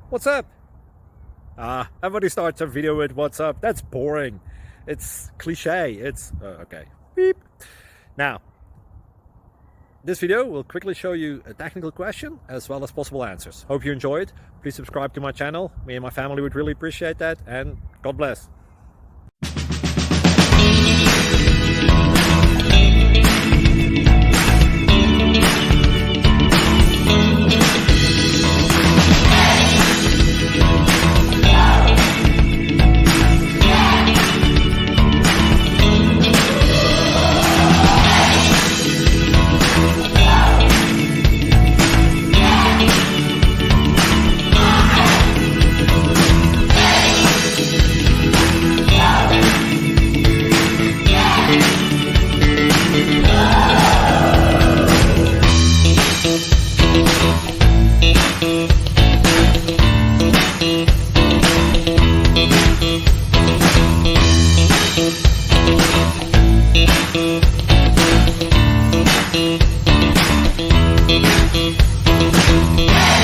What's up? Everybody starts a video with what's up. That's boring. It's cliche. It's okay. Beep. Now, this video will quickly show you a technical question as well as possible answers. Hope you enjoyed. Please subscribe to my channel. Me and my family would really appreciate that, and God bless.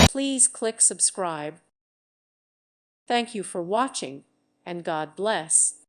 Please click subscribe. Thank you for watching, and God bless.